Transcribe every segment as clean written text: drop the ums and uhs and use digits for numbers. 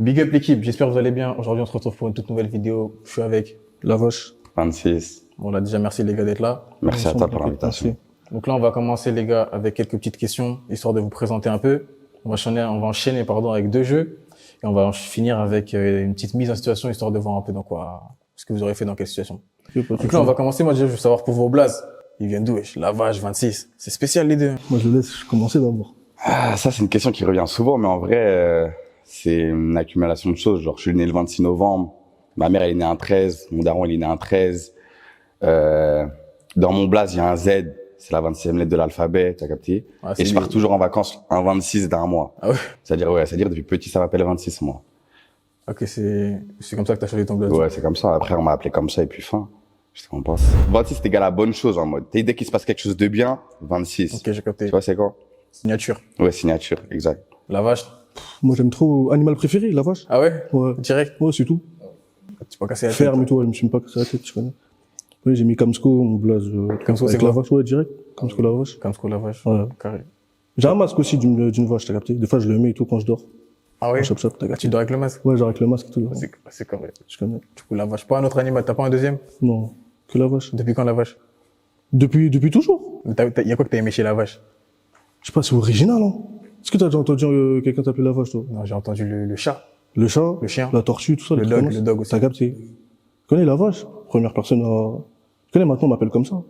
Big up l'équipe, j'espère que vous allez bien. Aujourd'hui, on se retrouve pour une toute nouvelle vidéo. Je suis avec Lavoche. 26. Bon, là, déjà, merci les gars d'être là. Merci à toi pour l'invitation. Donc là, on va commencer les gars avec quelques petites questions, histoire de vous présenter un peu. On va enchaîner avec 2 jeux. Et on va finir avec une petite mise en situation, histoire de voir un peu dans quoi, ce que vous aurez fait dans quelle situation. Donc là, on va commencer. Moi, déjà, je veux savoir pour vos blazes. Ils viennent d'où, wesh? Lavache, 26. C'est spécial, les deux. Moi, je laisse commencer d'abord. Ah, ça, c'est une question qui revient souvent, mais en vrai, c'est une accumulation de choses. Genre, je suis né le 26 novembre. Ma mère, elle est née un 13. Mon daron, il est né un 13. Dans mon blaze, il y a un Z. C'est la 26e lettre de l'alphabet, tu as capté? Ah, et je pars toujours en vacances un 26 d'un mois. Ah ouais? C'est-à-dire, depuis petit, ça m'appelle 26, moi. Ok, c'est comme ça que t'as choisi ton blaze. Ouais, c'est comme ça. Après, on m'a appelé comme ça, et puis fin. Je sais qu'on passe. 26, c'est égal à bonne chose, en mode. Dès qu'il se passe quelque chose de bien, 26. Ok, j'ai capté. Tu vois, c'est quoi? Signature. Ouais, signature, exact. Lavache. Moi, j'aime trop animal préféré, la vache. Ah ouais? Ouais. Direct. Ouais, c'est tout. Tu peux casser la tête. Ferme et tout, je me suis pas cassé la tête, tu connais. Oui, j'ai mis Kamsko, mon blaze. Kamsko, c'est avec quoi? la vache, ouais, direct. Kamsko, la vache. Kamsko, Lavache. Ouais. Carré. J'ai un masque aussi d'une vache, t'as capté. Des fois, je le mets et tout quand je dors. Ah ouais? Chop, chop, t'as Ah, capté. tu dors avec le masque? Ouais, genre avec le masque et tout. C'est carré. Je connais. Du coup, Lavache. Pas un autre animal. T'as pas un deuxième? Non, que la vache. Depuis quand Lavache? Depuis toujours. Y a quoi que t'as aimé chez Lavache? Je sais pas, c'est original, hein. Est-ce que t'as déjà entendu quelqu'un t'appeler la vache, toi? Non, j'ai entendu le chat. Le chat, Le chien. la tortue, tout ça. Le les dog, trucs comme ça. le dog aussi. T'as capté. Tu connais la vache? Première personne à... Tu connais, maintenant, on m'appelle comme ça.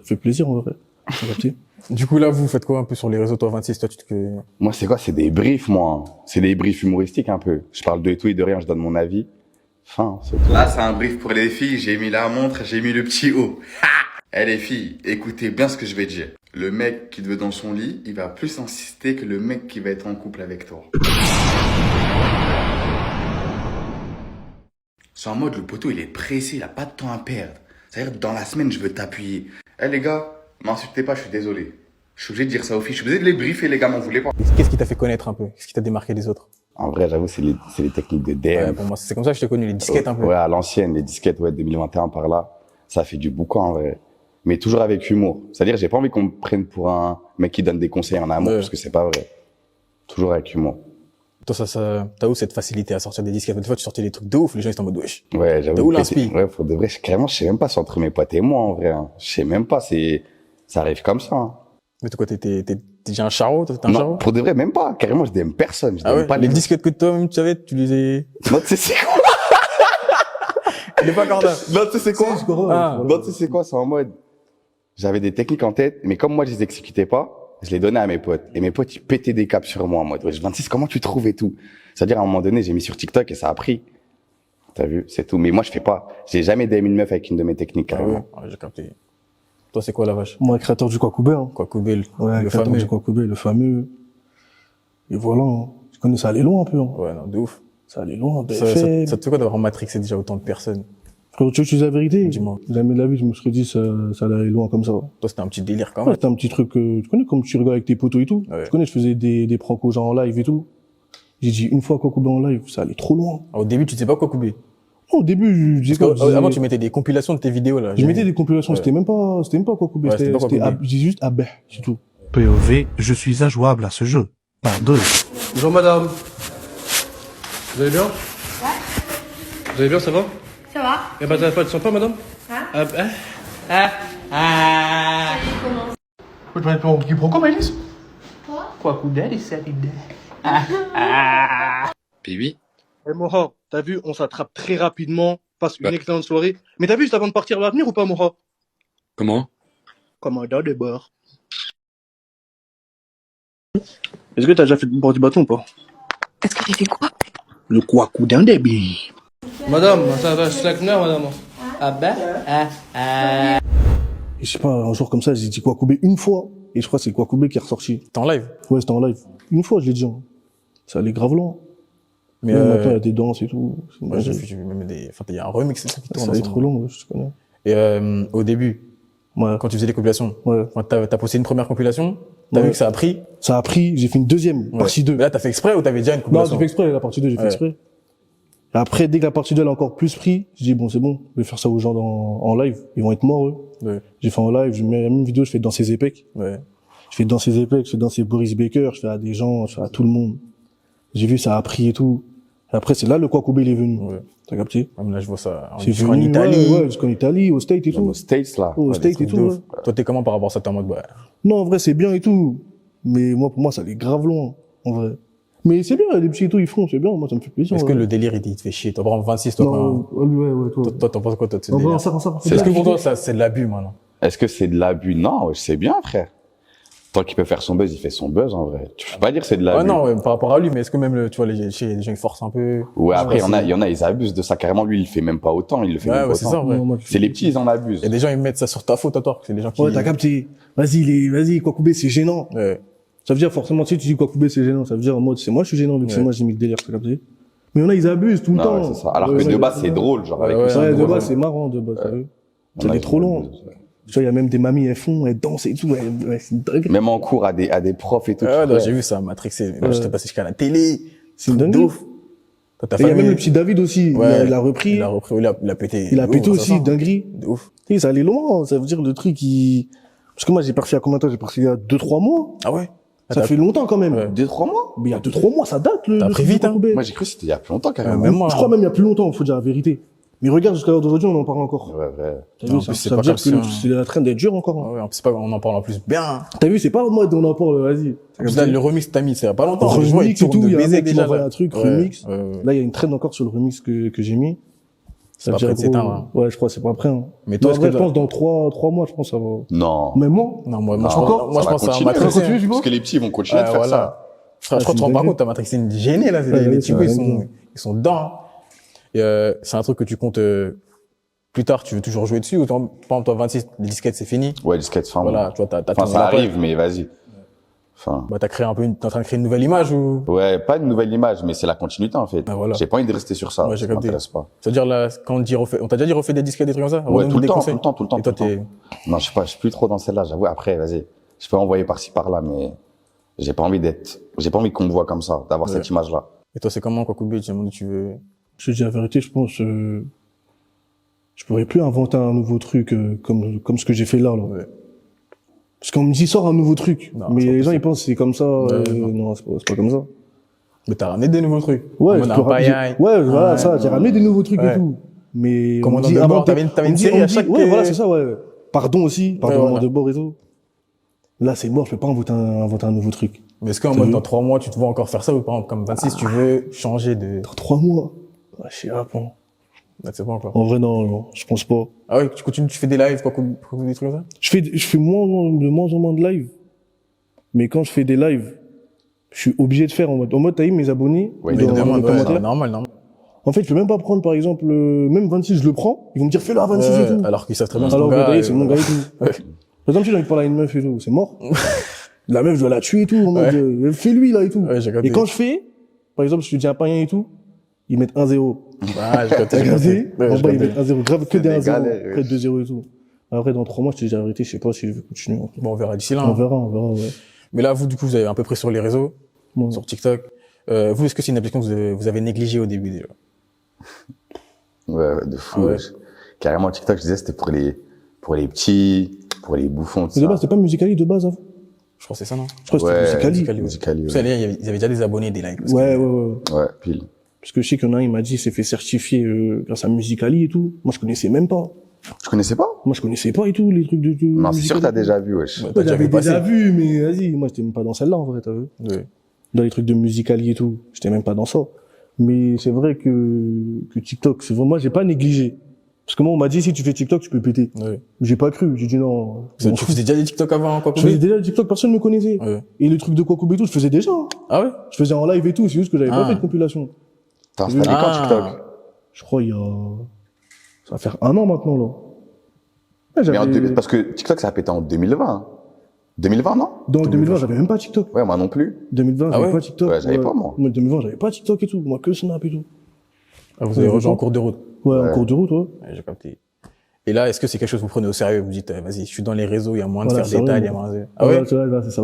Ça fait plaisir, en vrai. T'as capté. Du coup, là, vous faites quoi un peu sur les réseaux, toi, 26? Toi, tu te... Moi, c'est quoi? C'est des briefs, moi. C'est des briefs humoristiques, un peu. Je parle de tout et de rien, je donne mon avis. Fin, c'est tout. Là, c'est un brief pour les filles. J'ai mis la montre, j'ai mis le petit haut. Eh les filles, écoutez bien ce que je vais dire. Le mec qui te veut dans son lit, il va plus insister que le mec qui va être en couple avec toi. C'est en mode, le poteau, il est pressé, il a pas de temps à perdre. C'est-à-dire, dans la semaine, je veux t'appuyer. Eh les gars, m'insultez pas, je suis désolé. Je suis obligé de dire ça aux filles. Je suis obligé de les briefer, les gars, m'en voulez pas. Qu'est-ce qui t'a fait connaître un peu? Qu'est-ce qui t'a démarqué des autres? En vrai, j'avoue, c'est les techniques de DM. Ouais, pour moi, c'est comme ça que je t'ai connu, les disquettes un peu. Ouais, à l'ancienne, les disquettes, ouais, 2021 par là. Ça fait du boucan, en vrai. Mais toujours avec humour. C'est-à-dire, j'ai pas envie qu'on me prenne pour un mec qui donne des conseils en amour, Ouais. parce que c'est pas vrai. Toujours avec humour. Toi, t'as où cette facilité à sortir des disquettes? Des fois, tu sortais des trucs de ouf, les gens, ils étaient en mode, wesh. Ouais, j'avoue. T'as où que l'inspi? Ouais, pour de vrai, carrément, je sais même pas si entre mes potes et moi, en vrai, hein. Je sais même pas, ça arrive comme ça, hein. Mais toi, quoi, t'es déjà un charreau? T'es un Non, charreau? pour de vrai, même pas. Carrément, je DM personne. Je Ah DM ouais? pas Les disquettes que toi-même, tu savais, tu les ai... Non, tu sais, c'est quoi? Il est pas corda. Non, tu sais, c'est quoi? Ah. Non, tu sais, c'est quoi? C'est en mode, j'avais des techniques en tête, mais comme moi, je les exécutais pas, je les donnais à mes potes. Et mes potes, ils pétaient des caps sur moi en mode, wesh, 26, comment tu trouves et tout? C'est-à-dire, à un moment donné, j'ai mis sur TikTok et ça a pris. T'as vu? C'est tout. Mais moi, je fais pas. J'ai jamais DM une meuf avec une de mes techniques, Ah ouais? carrément. Ah, j'ai capté. Toi, c'est quoi la vache? Moi, créateur du Kwakoubé, hein. Quoi, Koubel? Ouais, le créateur fameux. du Kwakoubé, le fameux. Et voilà, hein. Tu connais, ça allait loin un peu, hein. Ouais, non, de ouf. Ça allait loin, Ça BFM. te fait quoi d'avoir matrixé déjà autant de personnes? Quand tu veux que je te dise la vérité, Dis-moi. jamais de la vie, je me serais dit, ça allait aller loin comme ça. Ouais, Toi, c'était un petit délire quand même. c'était un petit truc, tu connais, comme tu rigoles avec tes potos et tout. Ouais. Tu connais, je faisais des pranks aux gens en live et tout. J'ai dit, une fois Kwakoubé en live, ça allait trop loin. Au début, tu sais pas quoi Koubé. Non, au début, je disais quoi, je disais- Avant, tu mettais des compilations de tes vidéos, là. je mettais des compilations, Ouais. c'était même pas Kwakoubé, Ouais, c'était pas c'était, Kwakoubé. je dis juste, ah ben, c'est tout. POV, je suis injouable à ce jeu. Pardon. Bonjour madame. Vous allez bien? Vous allez bien, ça va? Ça va? Eh ben, t'as pas de sympa, madame? Hein? Tu vas être qui prend quoi, Maëlys? Quoi? Bibi? Eh, Moha, t'as vu, on s'attrape très rapidement, passe une excellente soirée. Mais t'as vu, juste avant de partir, elle va venir ou pas, Moha? Comment? Commandant de bord. Est-ce que t'as déjà fait le bord du bâton ou pas? Est-ce que j'ai fait quoi? Le Kwaku d'un débit. Madame, ça va, slackner, madame. Ah ben? Et je sais pas, un jour comme ça, j'ai dit Kwakoubé une fois. Et je crois que c'est Kwakoubé qui est ressorti. T'es en live. Ouais, c'était en live. Une fois, je l'ai dit, hein. Ça allait grave loin. Mais, Même maintenant, il y a des danses et tout. C'est une ouais, j'ai dinguerie. vu même enfin, il y a un remix, c'est ça qui tourne. Ça en allait ce trop moment. long, je te connais. Et, au début, Ouais. quand tu faisais les compilations, Ouais. quand t'as posté une première compilation, t'as Ouais. vu que ça a pris. Ça a pris, j'ai fait une deuxième, Ouais. partie 2. Mais là, t'as fait exprès ou t'avais déjà une Non, compilation? j'ai fait exprès, la partie 2, j'ai fait Ouais. exprès. Et après, dès que la partie 2, elle a encore plus pris, j'ai dit, bon, c'est bon, je vais faire ça aux gens en live. Ils vont être morts, eux. Ouais. J'ai fait en live, je mets la même vidéo, je fais danser Zepek. Ouais. Je fais danser Zepek, je fais danser Boris Baker, je fais à des gens, je fais à tout le monde. J'ai vu, ça a pris et tout. Après, c'est là le Kwakubé, il est venu. Ouais. T'as capté? Comme là, je vois ça C'est en venu, Italie. Ouais, jusqu'en Italie, au State et Même tout. aux States, là. Au Ouais, des State et trucs tout, de ouais. ouf. Toi, t'es comment par rapport à ça? T'es en mode, bah, Non, en vrai, c'est bien et tout. Mais moi, pour moi, ça allait grave loin, en vrai. Mais c'est bien, les petits et tout, ils font, c'est bien. Moi, ça me fait plaisir. est-ce que ouais. le délire, il te fait chier? Toi, par exemple, 26, toi, Non, ouais, toi. toi, t'en penses quoi, toi, de ce En vrai, délire? ça. Est-ce que pour toi, ça, c'est de l'abus, maintenant? Est-ce que c'est de l'abus? Non, c'est bien, frère. Tant qu'il peut faire son buzz, il fait son buzz, en vrai. Tu peux pas dire que c'est de Ah l'abus. non, ouais, par rapport à lui, mais est-ce que même, tu vois, les gens, ils forcent un peu? Ouais, après, Ouais, il y en a, ils abusent de ça. Carrément, lui, il fait même pas autant, il le fait Ouais, même pas ouais, c'est ça, autant. ouais. Non, moi, C'est les petits, ils en abusent. Il y a des gens, ils mettent ça sur ta faute, à tort. C'est des gens qui... Ouais, t'as capté. Vas-y, Kwakubé, c'est gênant. Ouais. Ça veut dire, forcément, si tu dis Kwakubé, c'est gênant. Ça veut dire, en mode, c'est moi, je suis gênant, vu que c'est Ouais. moi, j'ai mis le délire, t'as capté. Mais il y en a, ils abusent tout le Non, temps. ouais, c'est ça. Alors Ouais, que de ouais, base, ouais. c'est drôle, genre, avec Ouais, le ouais, son Ouais, de de voix. base, c'est marrant, de base, t'as vu. Il y en Ça a, est ils trop en long. abusent, ouais. Tu vois, il y a même des mamies, elles font, elles dansent et tout, ouais, c'est une dinguerie. Même en cours, à des profs et tout. Ouais, qui là, font- j'ai vu ça, Matrixé. Là, Ouais. j'étais passé jusqu'à la télé. C'est une Truc de dinguerie. ouf. Toi, ta Et il y a famille- même le petit David aussi, Ouais. il a repris, Il a repris, il a pété. il a de pété ouf, aussi, ça, dinguerie. de ouf. Tu sais, ça allait loin, ça veut dire le truc, parce que moi, j'ai parti il y a combien de temps? J'ai parti il y a 2-3 mois. Ah ouais? Ça fait longtemps quand même. Ouais. 2-3 mois? Mais il y a 2-3 mois, ça date, le T'as le pris truc de vite, hein. Kwakubé. Moi, j'ai cru que c'était il y a plus longtemps, carrément. Même moi. Je crois même il y a plus longtemps, faut dire la vérité. Mais regarde, jusqu'à l'heure d'aujourd'hui, on en parle encore. Ouais, ouais. T'as Non, en vu, plus, ça, c'est ça pas veut dire comme que si c'est la traîne d'être dur encore. Hein. Ah ouais, c'est pas, on en parle en plus bien. T'as vu, c'est pas en mode on en parle, vas-y. En plus, là, le remix que t'as mis, c'est il y a pas longtemps. Remix Je vois, il et tourne tout, de il y a un baiser mec qui déjà, m'a envoyé là. un truc, Ouais, remix. ouais. Là, il y a une traîne encore sur le remix que j'ai mis. C'est pas veut prêt dire, de s'éteindre, hein. Ouais, je crois, c'est pas prêt. Hein. Mais toi, Non, en est-ce vrai, que je pense dans 3 mois, je pense ça va. Non. Même moi. Non, moi, Non, je encore pense, moi, je va pense à continuer. Matrixé. Ça va continuer, hein. tu vois Parce que les petits vont continuer Ouais, de faire voilà. ça. Frère, je crois que tu te rends pas compte, t'as Matrixé une gênée, là. Ouais, Les c'est petits, vrai, ils sont dedans. Et, c'est un truc que tu comptes, plus tard, tu veux toujours jouer dessus ou par exemple, toi, 26, les disquettes, c'est fini. Ouais, du skate fin. Voilà, tu vois, t'as Enfin, ton ça rappel. arrive, mais vas-y. Enfin. Bah, t'as créé un peu t'es en train de créer une nouvelle image ou? Ouais, pas une nouvelle image, mais c'est la continuité, en fait. Ah, voilà. J'ai pas envie de rester sur ça. Ouais, j'ai Ça capté. m'intéresse pas. C'est-à-dire, là, quand on dit on t'a déjà dit refait des disquettes, des trucs comme ça? Ouais, Redonne tout le des temps, conseils. tout le temps, tout le temps. Et toi, tout le temps. Non, je sais pas, je suis plus trop dans celle-là, j'avoue. Après, vas-y. Je peux envoyer par-ci, par-là, mais j'ai pas envie qu'on me voit comme ça, d'avoir Ouais. cette image-là. Et toi, c'est comment, Kwakubé? Tu tu veux? Je te dis la vérité, je pense, je pourrais plus inventer un nouveau truc comme ce que j'ai fait là. Ouais. Parce qu'on me dit sort un nouveau truc, Non, mais c'est pas les gens possible. ils pensent que c'est comme ça. Non, c'est pas comme ça. Mais t'as ramené des nouveaux trucs. Ouais, En mode je un peux ramener- pailleul. ouais, voilà Ouais. ça. J'ai ramené des nouveaux trucs Ouais. et tout. Mais Commandant on me dit de bord, inventer- t'avais une on me dit- série on me à dit- chaque- Ouais, voilà, c'est ça. Ouais. Pardon aussi, pardon voilà. de bord et tout. Là, c'est mort. Je peux pas inventer un nouveau truc. Mais est-ce qu'en T'as mode vu dans 3 mois, tu te vois encore faire ça ou par exemple, comme 26, tu veux changer de. Dans 3 mois. Ah, je sais pas. Bon. Là, c'est pas encore. En vrai, non, je pense pas. Ah ouais, tu continues, tu fais des lives, quoi, des trucs comme ça? Je fais de moins en moins de live. Mais quand je fais des lives, je suis obligé de faire en mode, t'as eu mes abonnés Ouais, dans évidemment, les ouais, commentaires. normal. En fait, je peux même pas prendre, par exemple, même 26, je le prends, ils vont me dire, fais-le à 26 et tout. Alors qu'ils savent très bien ce Alors ton que gars. t'as c'est mon gars et tout. Ouais. Par exemple, si j'ai envie de parler à une meuf et tout, c'est mort. La meuf, je dois la tuer et tout, en mode, fais-lui, là, et tout. Ouais, j'ai capté. Et quand je fais, par exemple, je te dis un païen et tout, ils mettent 1-0. Ah, j'ai capté, T'as j'ai capté? capté. Ouais, En j'ai bas, ils capté. mettent 1-0. Grave que C'est des des 1-0. galères, Après ouais. 2-0 et tout. Après, dans 3 mois, je te dis la vérité, je sais pas si je vais continuer. Bon, on verra d'ici là. On hein. verra, ouais. Mais là, vous, du coup, vous avez un peu pris sur les réseaux, Bon. sur TikTok. Vous, est-ce que c'est une application que vous avez négligée au début déjà? Ouais, de fou. Ah ouais. wesh. Carrément, TikTok, je disais, c'était pour les petits, pour les bouffons, tout Mais de ça. base, c'était pas Musicali de base avant. Je crois que c'est ça, non? Je crois que Ouais, c'était Musicali. Musicali, Musicali, Vous ouais. savez, ils avaient déjà des abonnés, des likes. parce que- Ouais. Ouais, pile. Parce que je sais qu'il y en a un, il m'a dit, il s'est fait certifier grâce à Musicali et tout. Moi, je connaissais même pas. Tu connaissais pas? Moi, je connaissais pas et tout, les trucs de Non, c'est sûr que t'as Musicali. déjà vu, wesh. Ouais, Ouais, t'as déjà j'avais vu passer. déjà vu, mais vas-y, moi, j'étais même pas dans celle-là, en vrai, t'as vu. Ouais. Dans les trucs de Musicali et tout, j'étais même pas dans ça. Mais c'est vrai que TikTok, c'est vrai, moi, j'ai pas négligé. Parce que moi, on m'a dit, si tu fais TikTok, tu peux péter. Ouais. J'ai pas cru, j'ai dit non. Tu faisais déjà des TikTok avant, quoi? Je faisais déjà TikTok, personne ne me connaissait. Ouais. Et le truc de Kwakubé et tout, je faisais déjà. Hein. Ah ouais? Je faisais en live et tout, c'est juste que j'avais Ah. pas fait de compilation. T'as installé Ah. quand TikTok? Je crois, ça va faire 1 an maintenant, là. Ouais, Mais j'avais- parce que TikTok, ça a pété en 2020. hein. 2020, non? Dans 2020, j'avais même pas TikTok. Ouais, moi non plus. 2020, Ah j'avais ouais pas TikTok. Ouais, j'avais pas, moi. 2020, j'avais pas TikTok et tout. Moi, que Snap et tout. Ah, vous avez Ouais, rejoint bon. en cours de route. Ouais, Ouais. en cours de route, ouais. Ouais, j'ai capté. Et là, est-ce que c'est quelque chose que vous prenez au sérieux? Vous vous dites, vas-y, je suis dans les réseaux, il y a moins de Voilà, faire c'est des tags, vrai, il y a moins de... Ah ouais? Tu vois, là, c'est ça.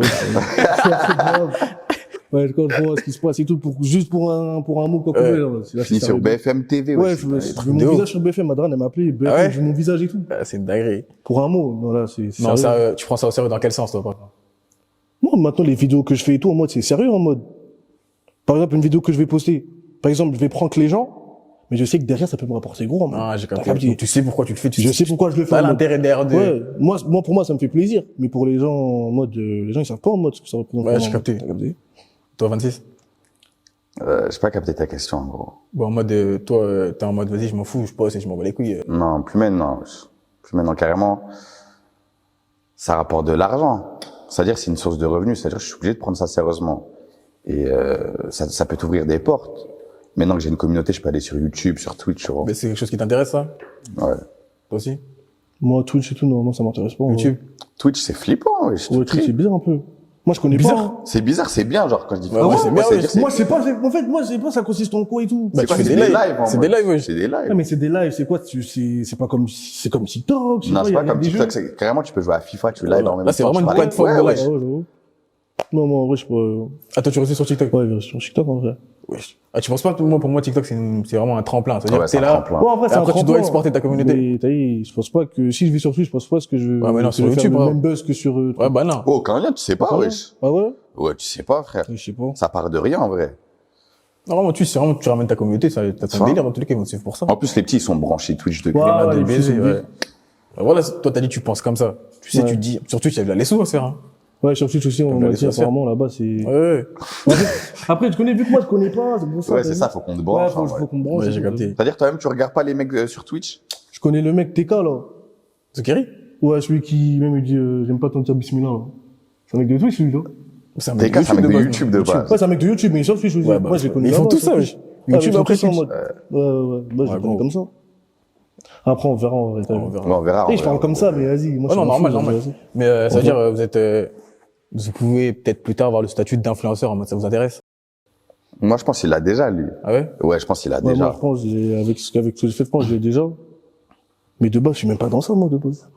Ouais, quand je vois ce qui se passe et tout, juste pour un mot, quoi, Ouais. là, c'est Fini sur sérieux. BFM TV, Ouais, wesh. je veux de mon ouf. visage sur BFM, Madran, elle m'a appelé, BFM, Ah ouais je veux mon visage et tout. Ah, c'est une dinguerie. Pour un mot, non, là, c'est Non, sérieux. ça, tu prends ça au sérieux dans quel sens, toi, par exemple? Moi, maintenant, les vidéos que je fais et tout, en mode, c'est sérieux, en mode. Par exemple, une vidéo que je vais poster. Par exemple, je vais prank les gens, mais je sais que derrière, ça peut me rapporter gros. En mode. Ah, j'ai T'as capté. capté. Donc, tu sais pourquoi tu le fais. Je sais pourquoi je le fais. T'as en mode. l'intérêt derrière de... Ouais, moi, pour moi, ça me fait plaisir. Mais pour les gens, en mode, les gens, ils savent pas en mode ce que ça représente. Ouais, pour j'ai moi. capté. T'as capté. Toi, 26? J'ai pas capté ta question, en gros. Bon, en mode, toi, t'es en mode, vas-y, je m'en fous, je poste et je m'en bats les couilles. Non, plus maintenant. Plus maintenant, carrément. Ça rapporte de l'argent. C'est-à-dire, c'est une source de revenus. C'est-à-dire, je suis obligé de prendre ça sérieusement. Et ça peut t'ouvrir des portes. Maintenant que j'ai une communauté, je peux aller sur YouTube, sur Twitch, sur... Mais c'est quelque chose qui t'intéresse, ça? Ouais. Toi aussi? Moi, Twitch et tout, non, moi, ça m'intéresse pas. en vrai. YouTube? Twitch, c'est flippant, wesh. Ouais, Twitch, c'est bizarre un peu. Moi, je connais Bizarre. pas. Hein. C'est bizarre, c'est bien, genre, quand je dis Ouais, ouais, c'est bien, ouais. Moi, je sais pas, en fait, moi, je sais pas, ça consiste en quoi et tout. Bah, c'est tu quoi, fais c'est des des lives. lives, en C'est mode. des lives, ouais. C'est des lives. Ouais, mais c'est des lives, c'est quoi, c'est pas comme, c'est comme TikTok, je sais Non, c'est il y a pas comme des TikTok, jeux. c'est carrément, tu peux jouer à FIFA, tu live Voilà. en même Là, temps. c'est vraiment tu une parles- plateforme ouais, de ouais. live. Ah ouais, j'avoue. Non, moi, en vrai, je sais pas. Ah, toi, tu restes sur TikTok? Ouais, sur TikTok, en vrai. Wesh. Ah, tu penses pas, pour moi, TikTok, c'est vraiment un tremplin. C'est-à-dire Ouais, que c'est t'es un là. tremplin. Bon, en vrai, Et c'est un après, tu tremplin. dois exporter ta communauté. Mais, t'as vu, je pense pas que, si je vais sur Twitch, je pense pas que je, Ouais, mais non, que sur je vais YouTube, faire le hein. même buzz que sur, Ouais, bah non. Oh, aucun lien, tu sais pas, Ah ouais? wesh. Ah ouais? Ouais, tu sais pas, frère. Je sais pas. Ça part de rien, en vrai. Non, vraiment, c'est vraiment, tu ramènes ta communauté, t'as ton Ça. délire, dans tous les cas, ils vont te suivre pour ça. En plus, les petits, ils sont branchés Twitch de Ouais, Grenade ouais, de les petits baiser, sont ouais. vite. Bah, voilà, toi, t'as dit, tu penses comme ça. Tu sais, Ouais. tu dis, sur Twitch, il y a les sous à se faire, hein. Ouais, sur Twitch aussi, on Comme m'a les dit, sorcières. apparemment, là-bas, c'est... Ouais, ouais. Après, tu connais, vu que moi, je connais pas, c'est pour ça. Ouais, t'as c'est vu. ça, faut qu'on te Ouais, branche. faut, en vrai. faut qu'on me branche. Ouais, et j'ai tout, capté. C'est-à-dire, toi-même, tu regardes pas les mecs sur Twitch? Je connais le mec TK, là. Zokeri? Ouais, celui qui, même, il dit, j'aime pas ton tir bismillah, là. C'est un mec de Twitch, lui, là. C'est un TK, c'est un mec de YouTube de base. Ouais, c'est un mec de YouTube, mais il est sur Twitch aussi. Ouais, bah, moi, je les connais ils font là-bas, tout sur ça, Twitch. wesh. Ouais, YouTube ils font après tout ça en Twitch. mode. Ouais, ouais, bah, je Ouais, les connais gros. comme ça. Après, on verra, en vrai. On verra. Ouais, on verra. Et on je parle verra. comme ça, mais vas-y. Moi, Ouais, je non, m'en fous, normal, vas-y, normal. vas-y. Mais ça veut Ok. dire, vous pouvez peut-être plus tard avoir le statut d'influenceur en mode ça vous intéresse? Moi, je pense qu'il l'a déjà, lui. Ah ouais? Ouais, je pense qu'il l'a Ouais, déjà. moi, je pense, avec ce que j'ai fait, je pense, je l'ai déjà. Mais de base, je suis même pas dans ça, moi, de base.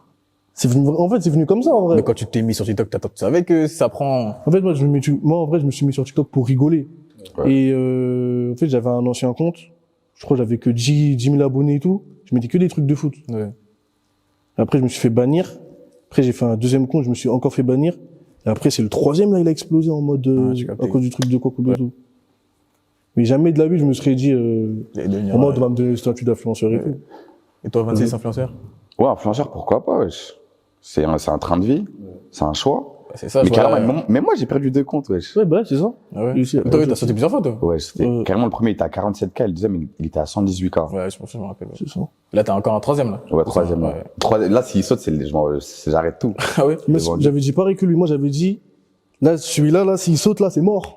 C'est venu, en fait, c'est venu comme ça, en vrai. Mais quand tu t'es mis sur TikTok, tu savais que ça prend... En fait, moi, en vrai, je me suis mis sur TikTok pour rigoler. Ouais. Et, en fait, j'avais un ancien compte. Je crois que j'avais que 10 000 abonnés et tout. Je mettais que des trucs de foot. Ouais. Après, je me suis fait bannir. Après, j'ai fait un deuxième compte, je me suis encore fait bannir. Et après, c'est le troisième, là, il a explosé en mode, Ah, j'ai capté. à cause du truc de Coco et tout. Mais jamais de la vie, je me serais dit, J'allais devenir, en mode, on va me donner le statut d'influenceur et Ouais. tout. Et toi, 26 influenceurs? Ouais, influenceur, pourquoi pas, wesh. C'est un train de vie. C'est un choix. Bah, c'est ça, Mais je vois, carrément, mais moi, j'ai perdu 2 comptes, wesh. Ouais, bah, c'est ça. Ah ouais. Et aussi, Mais toi, t'as sauté plusieurs fois, toi? Ouais, c'était Ouais. carrément le premier, il était à 47K, et le deuxième, il était à 118K. Ouais, je pense que je me rappelle. Ouais. C'est ça. Là, t'as encore un troisième, là. Ouais, troisième. Ouais. Là, s'il saute, j'arrête tout. Ah ouais? Mais C'est vendu. j'avais dit pareil que lui. Moi, j'avais dit, là, celui-là, là, s'il saute, là, c'est mort.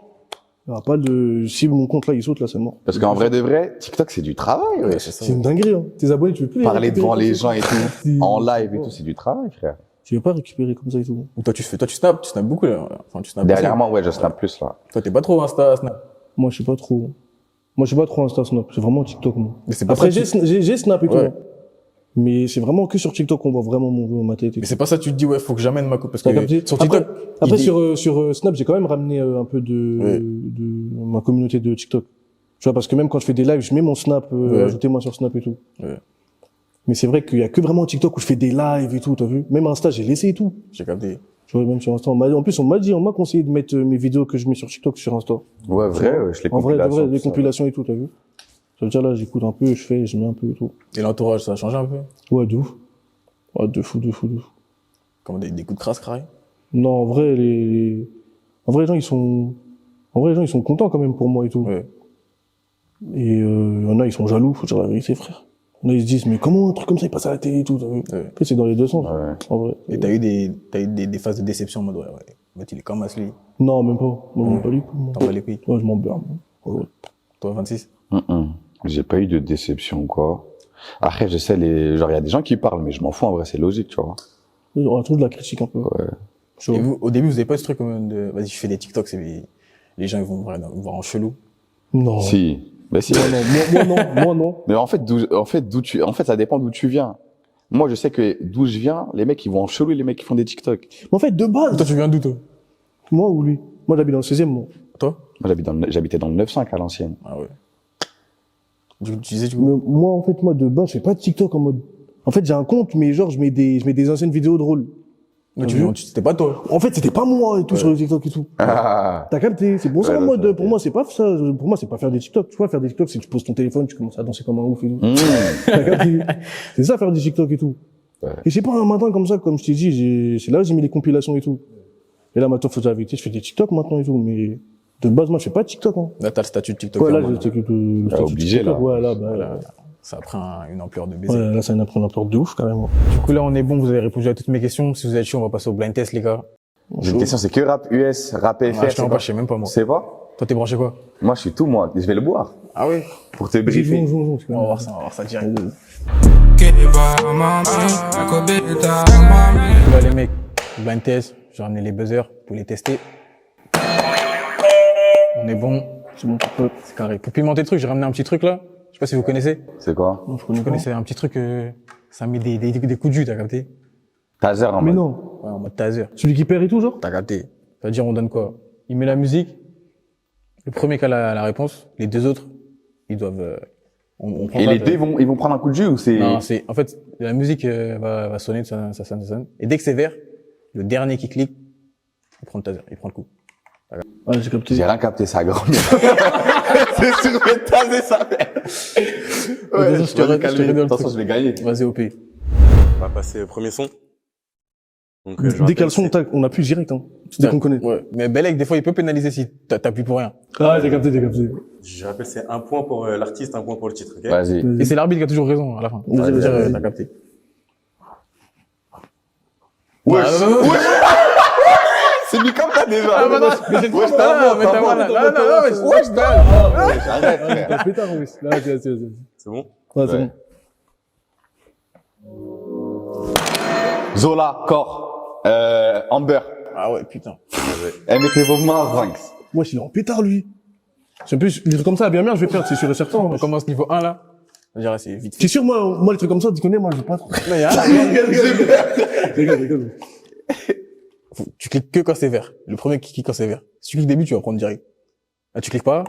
Il y aura pas de, si mon compte, là, il saute, là, c'est mort. Parce qu'en vrai de vrai, TikTok, c'est du travail, Ouais, wesh. c'est ça. C'est une dinguerie, hein. Tes abonnés, tu veux plus les Parler récupérer devant comme les ça. gens et tout, C'est- en live et tout, c'est du travail, frère. Tu veux pas récupérer comme ça et tout. Toi, tu snaps beaucoup, là. Enfin, tu snaps Derrière aussi. moi, ouais, je snap plus, là. Toi, t'es pas trop Insta, Snap. Moi, je sais pas trop. Moi, je sais pas trop Insta Snap. C'est vraiment TikTok, moi. Mais c'est pas Après, ça, j'ai Snap et tout. Ouais. hein. Mais c'est vraiment que sur TikTok qu'on voit vraiment ma tête et Mais tout. c'est pas ça, tu te dis, ouais, faut que j'amène ma coupe. Parce T'as que capté sur TikTok, Après, il dit- sur Snap, j'ai quand même ramené un peu Ouais. de ma communauté de TikTok. Tu vois, parce que même quand je fais des lives, je mets mon Snap, Ouais. ajoutez-moi sur Snap et tout. Ouais. Mais c'est vrai qu'il y a que vraiment TikTok où je fais des lives et tout, t'as vu? Même Insta, j'ai laissé et tout. j'ai capté. Tu vois, même sur Insta, en plus, on m'a conseillé de mettre mes vidéos que je mets sur TikTok sur Insta. Ouais, vrai, wesh, les En vrai, de vrai, compilations. les tout ça. compilations et tout, t'as vu? Ça veut dire là, j'écoute un peu, je fais, je mets un peu et tout. Et l'entourage, ça a changé un peu? Ouais, de ouf. Ouais, de fou, de fou, de fou. Comme des coups de crasse, carré? Non, en vrai, en vrai, les gens, ils sont contents quand même pour moi et tout. Ouais. Et, y en a, ils sont jaloux, faut dire la vérité, frère. Il y en a, ils se disent, mais comment un truc comme ça, il passe à la télé et tout, t'as vu? Ouais. Après, c'est dans les deux sens, Ouais. en vrai. Et t'as eu des phases de déception en mode, ouais, ouais. Mais il est comme Asli. Non, même pas. Moi, je m'en bats les couilles, moi. T'en bats les couilles. Ouais, je m'en bats, moi. Ouais. Toi, 26? J'ai pas eu de déception, quoi. Après, je sais, genre, il y a des gens qui parlent, mais je m'en fous, en vrai, c'est logique, tu vois. On a trop de la critique un peu. Ouais. Tu vois. Et vous, au début, vous avez pas ce truc comme de, vas-y, je fais des TikTok, les gens, ils vont me voir en chelou. Non. Si. Mais si. Moi, non. Moi, non. Mais en fait, ça dépend d'où tu viens. Moi, je sais que d'où je viens, les mecs, ils vont en chelou, les mecs qui font des TikTok. Mais en fait, de base, Toi, tu viens d'où, toi? moi ou lui? Moi, j'habite dans le 16e, moi. Toi? Moi, j'habitais dans le 9-5 à l'ancienne. Ah ouais. Tu disais, du coup? Mais moi, en fait, moi, de base, je fais pas de TikTok en mode. En fait, j'ai un compte, mais genre, je mets des anciennes vidéos drôles. Mais vu c'était pas toi. En fait, c'était pas moi et tout sur le TikTok et tout. Ah. T'as capté? C'est pour ça, Ouais, en non, mode, ça, pour moi, c'est pas ça. Pour moi, c'est pas faire des TikTok. Tu vois, faire des TikTok, c'est que tu poses ton téléphone, tu commences à danser comme un ouf et tout. T'as capté? C'est ça, faire des TikTok et tout. Ouais. Et c'est pas un matin comme ça, comme je t'ai dit, c'est là où j'ai mis les compilations et tout. Et là, maintenant, faut dire la vérité, je fais des TikTok maintenant et tout, mais de base, moi, je fais pas de TikTok, hein. Là, t'as le statut de TikTok. Ouais, là, j'ai le statut obligé, TikTok, là. ouais, là, bah, Voilà. Ça a pris une ampleur de baiser. ouais, là, ça a pris une ampleur de ouf, carrément. Du coup, là, on est bon. Vous avez répondu à toutes mes questions. Si vous êtes chaud, on va passer au blind test, les gars. J'ai une question, c'est que rap US, rap FR, Ah, je c'est t'en quoi? je sais même pas, moi. C'est pas? Toi, t'es branché quoi? Moi, je suis tout, moi. Je vais le boire. Ah oui? Pour te briefer. Jouons, On va voir ça direct. Du coup, là, les mecs, blind test. J'ai ramené les buzzers pour les tester. On est bon. C'est mon pote. C'est carré. Pour pimenter le truc, j'ai ramené un petit truc là. Je sais pas si vous connaissez. C'est quoi? Non, je connais Vous pas. connaissez un petit truc, ça met des coups de jus, t'as capté? Taser en Mais mode. non. Ouais, en mode taser. Celui qui perd et tout, genre? T'as capté. C'est-à-dire, on donne quoi? Il met la musique. Le premier qui a la réponse, les deux autres, ils doivent, on prend Et pas les de- deux, ils vont prendre un coup de jus ou c'est... Non, c'est, en fait, la musique va sonner, ça sonne. Et dès que c'est vert, le dernier qui clique, il prend le taser, il prend le coup. Ouais, j'ai capté. J'ai rien capté, ça, grand. C'est sûr, je vais taser ça. Ouais, je te redonne le Attention, truc. je vais gagner. Vas-y, OP. On va passer au premier son. Donc, je Dès rappelle, qu'elles sont, c'est- on appuie direct, hein. Dès qu'on connaît. Ouais. Mais Belek, des fois, il peut pénaliser si t'appuies pour rien. Ah, j'ai capté. je rappelle, c'est un point pour l'artiste, un point pour le titre, ok? Vas-y. Et c'est l'arbitre qui a toujours raison, à la fin. Vas-y, vas-y. T'as capté. Wesh. Ah, non, non, C'est mis comme ça déjà. Ah, bah non, mais j'ai Wesh, trop t'as mal, un mais bon, t'as t'as mal. un bon. Non, non, non, wesh, dalle. Arrête, frère. T'as pétard, oui. Là, vas-y. C'est bon? Ouais, c'est Ouais. bon. Zola, Corps, Amber. Ah ouais, putain. Mettez vos mains, Vanks. Moi, il est en pétard, lui. C'est un peu, les trucs comme ça, bien, je vais perdre, c'est sûr et certain. On commence niveau 1, là. Je dirais, c'est vite fait. C'est sûr, moi, les trucs comme ça, tu connais, moi, je vais pas trop. Non, y a Rigole. Tu cliques que quand c'est vert. Le premier qui clique quand c'est vert. Si tu cliques début, tu vas prendre direct. Là, tu cliques pas.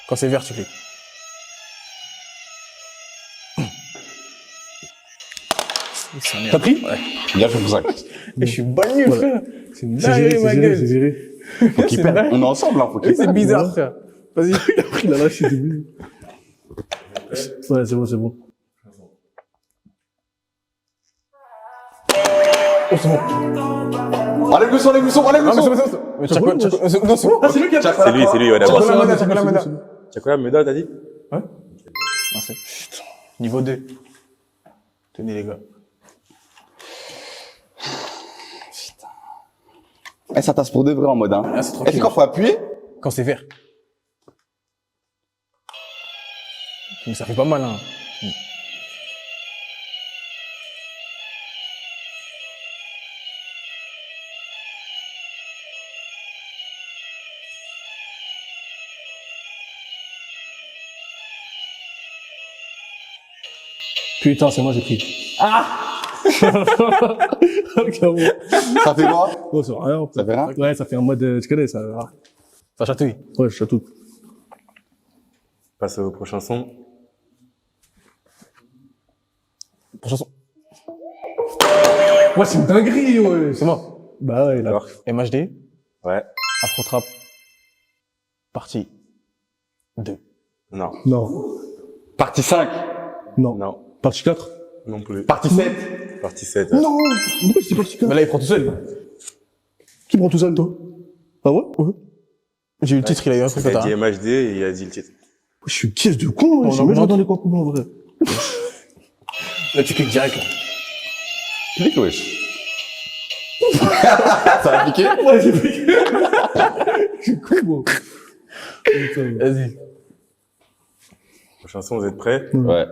Quand c'est vert, tu cliques. T'as pris? Ouais. Bien fait pour ça. Et je suis bagnu, Voilà. frère. C'est une C'est géré, dinguerie, ma c'est gueule. géré. Faut qu'il C'est perde. dingue. On est ensemble, hein. Faut qu'il Oui, c'est perde. bizarre, frère. Vas-y. Il a pris la lâche, c'est débile. Ouais, c'est bon. Enlève le son, enlève le son, enlève le Ah, mais son. c'est bon. Mais Chacola, non, c'est bon. C'est lui qui a C'est lui, ouais, d'abord. Chacola, Meda. Tu as quoi, Meda, t'as dit? Merci. Putain. Niveau 2. Tenez, les gars. Eh, ça tasse pour de vrai en mode, hein. Ah, c'est tranquille. Est-ce qu'on faut appuyer? Quand c'est vert. Mais ça fait pas mal, hein. Putain, c'est moi, j'ai pris. Ah! Carrément. Ça fait quoi? Oh, c'est rien. Ça fait rien? Ouais, ça fait un mode, tu connais, ça. Ça chatouille. Ouais, je sais tout. Passe au prochain son. Pour chanson. Ouais, c'est une dinguerie, ouais. C'est moi. Bah ouais, là. Alors, MHD. ouais. Afro Trap. Partie 2. Non. Non. Partie 5. Non. Non. Partie 4? Non plus. Partie 7. Partie 7. Non! Pourquoi c'est partie 4? Mais là, il prend tout seul. Qui prend tout seul, toi? Ah ouais? Ouais. J'ai eu le titre, il a eu un truc Il a tata. dit MHD et il a dit le titre. Je suis une caisse de con, On j'ai même augmente. dans les concours, en vrai. Là, tu cliques direct, là. Clique, wesh. Ça a piqué? Ouais, j'ai pris. Je suis con, moi. Putain. Vas-y. Prochain son, vous êtes prêts? Ouais.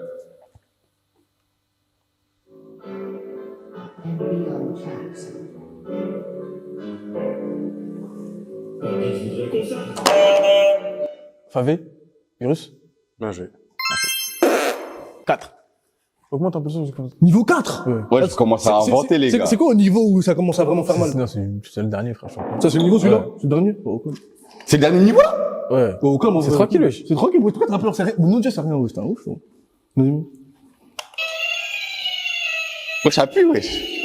Favé. Virus. Bien joué. 4. Augmente un peu ça. Niveau 4? Ouais, je commence à inventer, les gars. C'est quoi au niveau où ça commence à vraiment faire mal? Non, c'est le dernier, frère. Ça, c'est le niveau, celui-là? Ouais. C'est le dernier? Oh, ok. C'est le dernier niveau? Ouais. Oh, comment, C'est ouais. tranquille, wesh. C'est tranquille, ouais. Pourquoi t'as peur? C'est rien. Non, déjà, c'est rien, ouais. C'est un ouf, ça. Vas-y. Wesh, appuie, wesh.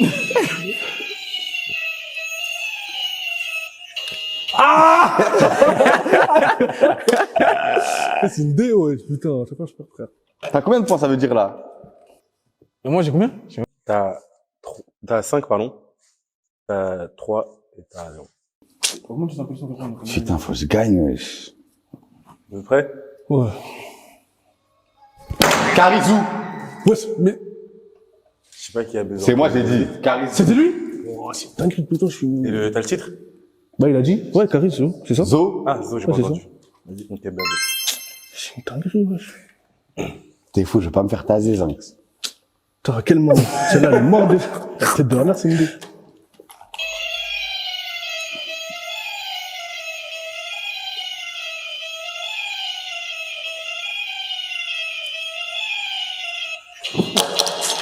C'est une dé, ouais, putain, à chaque fois je perds, frère. T'as combien de points ça veut dire là? Et moi, j'ai combien? T'as 5, pardon. T'as 3 et t'as 0. Comment tu t'appelles ça comme ça? Putain, faut que je gagne, wesh. Vous êtes prêts? Ouais. Carizou. Ouais, mais Je sais pas qui a besoin. C'est moi, j'ai dit. Carizou. c'était lui? Oh, c'est dingue, putain, je suis... T'as le titre? Bah, il a dit. Ouais, Caris, c'est ça? Zo. Ah, Zo, j'ai Ouais, pas c'est entendu. Vas-y, on t'est basé. C'est une dinguerie, wesh. T'es fou, je vais pas me faire taser, Zanx. Putain, à quel moment? Celle-là, elle est morte de... La tête de Renard, c'est une dé.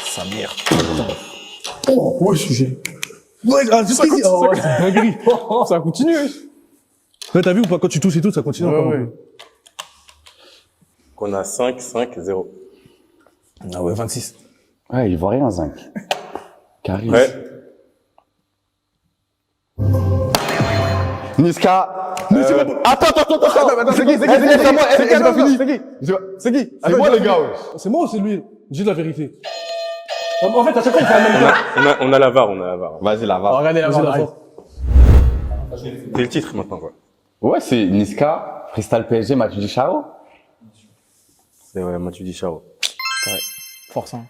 Sa mère. Oh, ouais, sujet. Ouais, ah, c'est ça, oh, ouais, c'est une dinguerie. Ça continue, wesh. Ouais, t'as vu ou pas, quand tu tousses et tout, ça continue Ouais, encore un ouais. peu. Qu'on a 5, 5, 0. Ah ouais, 26. Ouais, il voit rien, Zinc. Caris. Ouais. Niska. Attends. C'est qui? C'est moi, j'ai pas fini. C'est qui? C'est moi, le gars, wesh. C'est moi ou c'est lui? Dis la vérité. En fait, à chaque fois, il fait la même gars. On a la VAR, Vas-y, là, va. Regardez la Vas-y, barre. la force. C'est le titre maintenant, quoi. Ouais, c'est Niska, Freestyle PSG, Mathieu Charo. C'est ouais, Mathieu Dicharo. Ouais. Force, hein.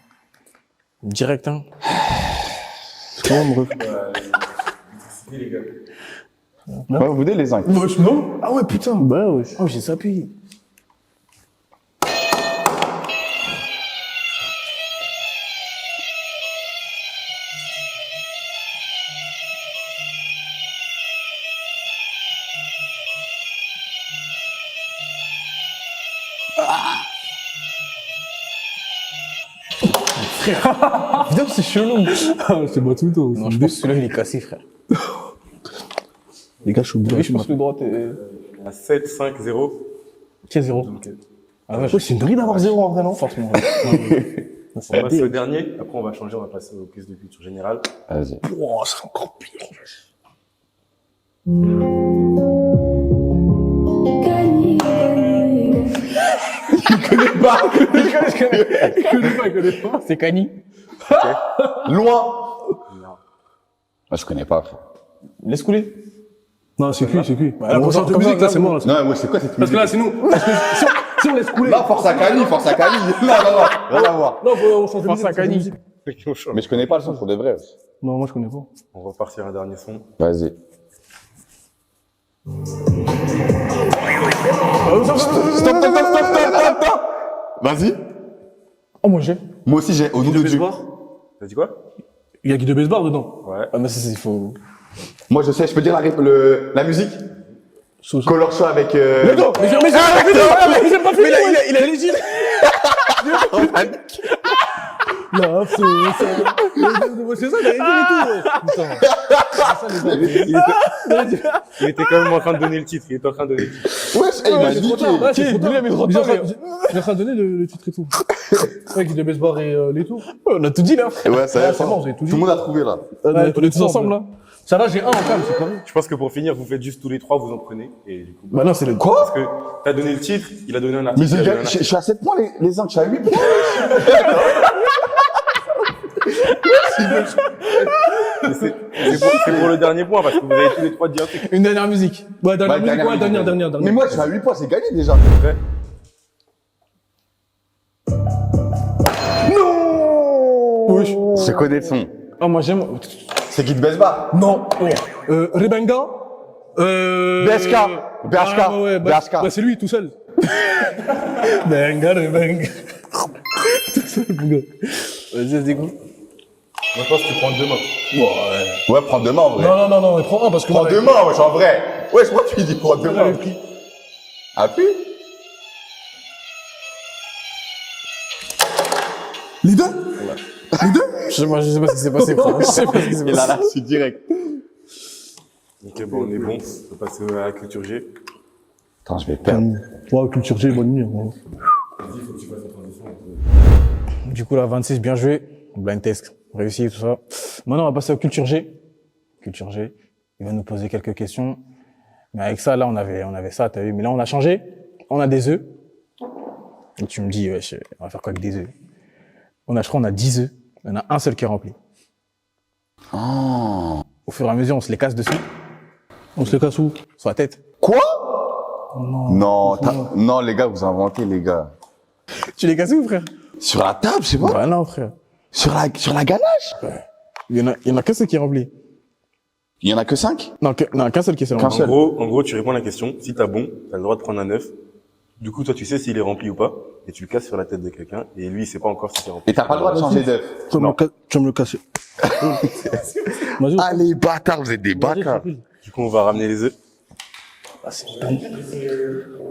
Direct, hein. C'est moi, mon ref. Ouais, vous voulez les Zinc. Wesh, non? Ah ouais, putain. Bah, wesh. Oh, j'ai sapé. Putain, c'est chelou. Ah, c'est moi tout le temps. Non, je pense que celui-là, il est cassé, frère. Les gars, je suis au bout. Oui, je pense que le droit, t'es... On a 7, 5, 0. Quel zéro? Ah ouais, Ouais, c'est une dinguerie d'avoir zéro en vrai, non? forcément. On va passer au dernier. Après, on va changer, on va passer au quiz de culture générale. Vas-y. Oh, c'est encore pire. Il connaît pas. C'est Kani. Loin. Moi, je connais pas, frère. Laisse couler. Non, c'est cuit, c'est cuit. Bah, là, On comme change de ça, musique, là, là, c'est moi, là. Non, ouais, c'est quoi cette Parce que là, c'est nous. Parce que si on laisse couler. Là, force à Cani. Non, rien à voir. Non, on change de Force musique. à Kani. Mais je connais pas le son pour de vrai. Non, moi, je connais pas. On va partir un dernier son. Vas-y. Stop. Vas-y. Oh, moi, j'ai. Moi aussi, j'ai, au nom de Dieu. T'as dit quoi? Il y a Guy de Besbar dedans. Ouais. Ah, mais ça, il faut... Moi, je sais, je peux dire la musique? Color Show avec, Mais non, mais j'ai pas fini. J'ai pas fini. Il a légit. Non, c'est ça, il a dit et tout. Putain. Il était quand même en train de donner le titre. Il était en train de donner le titre. Wesh, il m'a dit Ouais, c'est trop tard. mais trop Il est en tard, train- il est en train de donner le titre et tout. Ouais, Guy de Besbar et les tours. On a tout dit, là. Ouais, ça y Ouais, est, c'est bon, vous avez tout dit. tout le monde a trouvé, là. Ouais, on est tous ensemble, là. Ça va, j'ai un en calme, c'est pas vrai. Je pense que pour finir, vous faites juste tous les trois, vous en prenez. Et du coup, Bah non, c'est le... Quoi? parce que t'as donné le titre, il a donné un article. Mais il a donné un je suis à 7 points, les Zinc, je suis à 8 points. C'est pour le dernier point, parce que vous avez tous les trois dit un truc. Une dernière musique. Ouais, dernière musique, ouais, dernière. Mais moi, je suis à 8 points, c'est gagné déjà. Ouais. Wesh. Je connais le son. Ah, moi, j'aime... C'est Guy de Besbar. Non. Rebenga. BHK. BHK. Ah, ouais, BHK. bah, c'est lui, tout seul. Benga, Rebenga. Tout seul, mon gars. Vas-y, vas-y, go. Moi, je pense que tu prends deux mains. Ouais, prends deux mains, en vrai. Non, prends un parce que. Prends deux mains, wesh, en vrai. Wesh, moi, tu dis prends deux mains. Appuie. Les deux? Je sais pas ce qui s'est passé, frère. Je sais pas ce qui s'est Et là, passé. là, je suis direct. Ok, bon, on est bon. On va passer à la culture G. Attends, je vais perdre. Ouais, culture G, bonne nuit. Ouais. Du coup, là, 26, bien joué. Blind test, réussi, tout ça. Maintenant, on va passer au culture G. Culture G. Il va nous poser quelques questions. Mais avec ça, là, on avait ça, t'as vu. Mais là, on a changé. On a des œufs. Et tu me dis, wesh, on va faire quoi avec des œufs? Je crois, on a 10 œufs. Il y en a un seul qui est rempli. Oh. Au fur et à mesure, on se les casse dessus, On se le casse où? sur la tête. Quoi? Non. Non, les gars, vous inventez, les gars. Tu les casses où, frère? Sur la table, je sais pas. Bah non, frère. Sur la ganache. Il y en a qu'un seul qui est rempli. Il y en a que 5? Non, qu'un seul qui est rempli. Qu'un seul. En gros, tu réponds à la question. Si t'as bon, t'as le droit de prendre un œuf. Du coup, toi, tu sais s'il est rempli ou pas. Et tu le casses sur la tête de quelqu'un. Et lui, il sait pas encore si c'est rempli. Et t'as pas le droit de changer d'œuf. Tu vas me le casser. Vas-y. Ah, les bâtards, vous êtes des Vas-y, bâtards. tranquille. Du coup, on va ramener les œufs. Ah, c'est une dingue.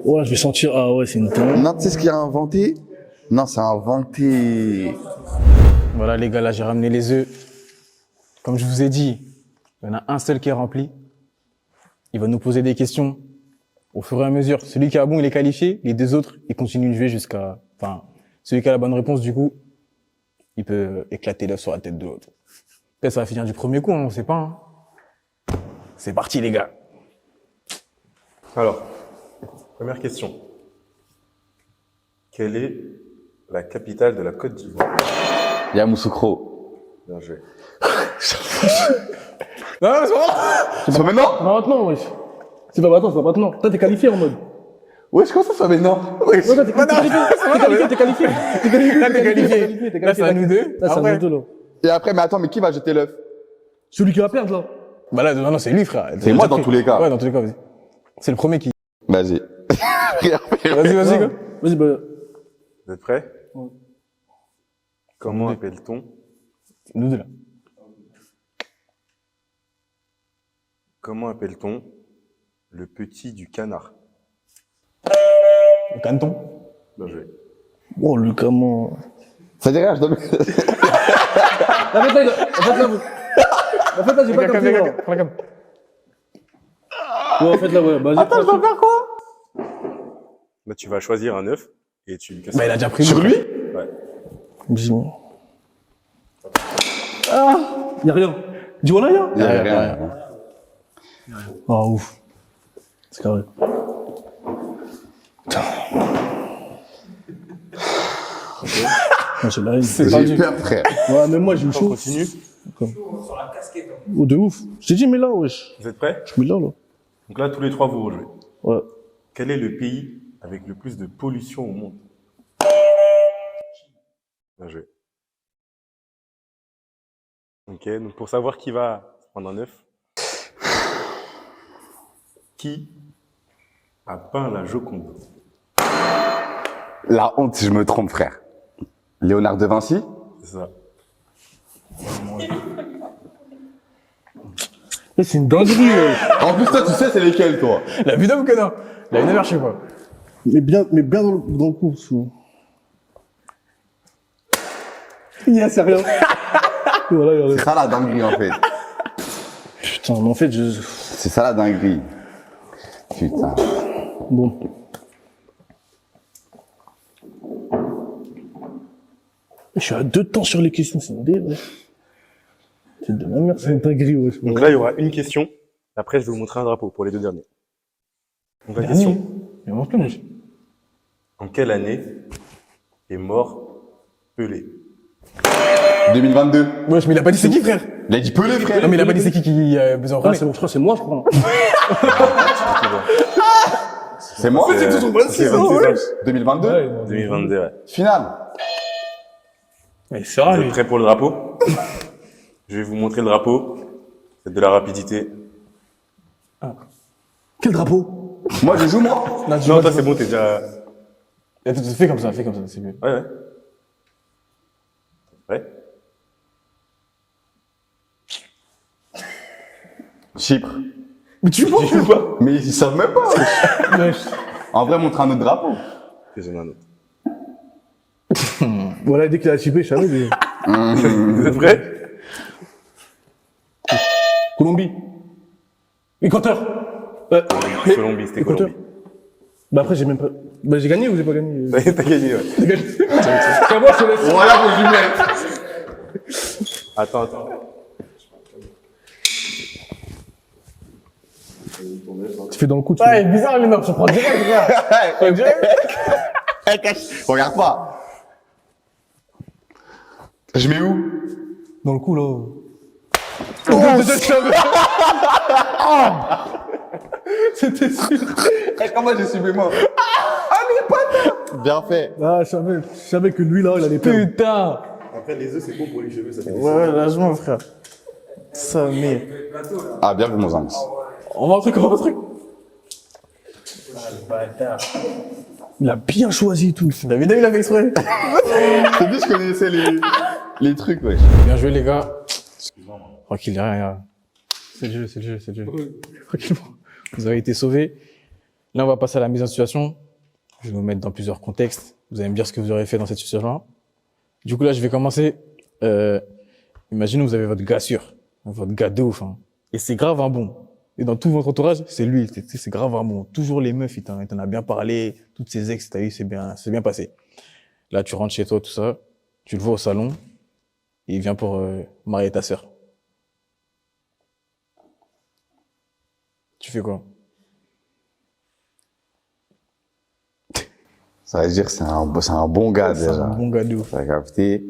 Ouais, je vais sentir. Ah ouais, c'est une dingue. Non, tu sais ce qu'il a inventé? Non, c'est inventé. Voilà, les gars, là, j'ai ramené les œufs. Comme je vous ai dit, il y en a un seul qui est rempli. Il va nous poser des questions. Au fur et à mesure, celui qui a bon, il est qualifié. Les deux autres, ils continuent de jouer jusqu'à... Enfin, celui qui a la bonne réponse, du coup, il peut éclater l'œuf sur la tête de l'autre. Peut-être ça va finir du premier coup, hein, on sait pas. Hein. C'est parti, les gars. Alors, première question. Quelle est la capitale de la Côte d'Ivoire? Yamoussoukro. Bien joué. Non, c'est bon. C'est pas maintenant? Pas maintenant, wesh. C'est pas maintenant, c'est pas maintenant. Toi, t'es qualifié en mode. Ouais, je commence à faire maintenant. Ouais. Ouais, toi, t'es qualifié. T'es qualifié. Là, t'es qualifié. Là, c'est à nous deux. Là, c'est à Après. nous deux, là. Et après, mais attends, mais qui va jeter l'œuf? Celui qui va perdre, là. Bah là, non, c'est lui, frère. C'est moi dans tous les cas. Ouais, dans tous les cas, vas-y. C'est le premier qui... Vas-y. Vas-y, quoi. Vas-y, bah. Vous êtes prêts? Ouais. Comment appelle-t-on Nous deux, là. Comment appelle-t-on le petit du canard? Le caneton. Bien joué. Oh, le comment. Ça dit rien, je donne. En fait, là, j'ai pas capté, là. Prends la cam. Ouais, en fait, là, ouais. Vas-y, Attends, je dois faire quoi? Là, tu vas choisir un œuf et tu lui casses. Bah, il a déjà pris Sur lui? Ouais. Dis-moi. Ah! Y'a rien. Dis-moi là, y'a. Il y a rien. Ah, ouf. C'est carré. Putain. Non, c'est la haine. J'ai peur, frère. Ouais, même moi, j'ai eu On chaud. continue. Oh, de ouf. Je t'ai dit, mais là, wesh. Vous êtes prêts? Je mets là, là. Donc là, tous les trois, vous rejouez. Ouais. Quel est le pays avec le plus de pollution au monde? Bien joué. Ok, donc pour savoir qui va prendre un œuf, qui a peint la Joconde? La honte si je me trompe, frère. Léonard de Vinci? C'est ça. Eh, c'est une dinguerie, wesh. En plus, toi, tu sais, c'est lesquels, toi? La vue d'homme que non. La vue d'homme, je sais pas. Mais bien dans le coup, souvent. Yeah, c'est rien. Voilà, y'a rien. C'est ça la dinguerie, en fait. Putain, mais en fait, C'est ça la dinguerie. Putain. Bon. Je suis à 2 temps sur les questions, c'est une idée, ouais. C'est de la merde, c'est une dinguerie, ouais. Donc là, il y aura une question. Après, je vais vous montrer un drapeau pour les deux derniers. Donc la question, Il mange plus, monsieur. en quelle année est mort Pelé? 2022. Wesh, mais il a pas dit c'est qui, frère? Il a dit Pelé, frère. Non, mais il a pas dit c'est qui a besoin en Ah, premier. c'est bon, je crois que c'est moi, je crois. C'est moi? C'est toujours pas c'est ça, 2022? 2022, ouais. Finale. Mais c'est vrai, Vous lui. êtes prêts pour le drapeau? Je vais vous montrer le drapeau. Faites de la rapidité. Quel drapeau? Moi, je joue, moi. Non, tu Non, vois, toi, c'est bon, t'es déjà... Attends, fais comme ça, c'est mieux. Ouais, ouais. Ouais. Chypre. Mais tu penses Tu joues pas? Mais ils savent même pas. Wesh. En vrai, montre un autre drapeau. J'en ai un autre. Voilà, dès qu'il a chippé, je savais, mais... Vous êtes prêts? Colombie. Équateur. Colombie, c'était Équateur. Colombie. Bah après, j'ai même pas... Bah j'ai gagné ou j'ai pas gagné? T'as gagné, ouais. J'ai gagné. C'est moi, je te laisse. Voilà, mon jumelle. Attends. Tu fais dans le coup, tu Ouais, fais. bizarre, mais non, je prends direct, regarde. Regarde pas. Je mets où? Dans le coup, là. C'était sûr. Comment j'ai subi moi? Bien fait. Ah, je savais que lui, là, il allait perdre. Putain. Après, les œufs, c'est bon pour les cheveux, ça fait des Ouais, lâche-moi, frère. Ça, mais. Ah, bien vu, mon Zangs. On va un truc, on va un truc. Il a bien choisi tout. David, il a fait exprès. C'est dit, je connaissais les trucs, ouais. Bien joué, les gars. Tranquille, y'a rien. C'est le jeu, c'est le jeu, c'est le jeu. Tranquillement. Vous avez été sauvés. Là, on va passer à la mise en situation. Je vais vous mettre dans plusieurs contextes. Vous allez me dire ce que vous aurez fait dans cette situation-là. Du coup, là, je vais commencer. Imaginez, vous avez votre gars sûr. Votre gars de ouf, hein. Et c'est grave un bon. Et dans tout votre entourage, c'est lui. C'est grave un bon. Toujours les meufs, il t'en a bien parlé. Toutes ses ex, t'as vu, c'est bien passé. Là, tu rentres chez toi, tout ça. Tu le vois au salon. Et il vient pour marier ta sœur. Tu fais quoi? Ça veut dire que c'est un bon gars, C'est déjà. un bon gars de ouf. T'as capté?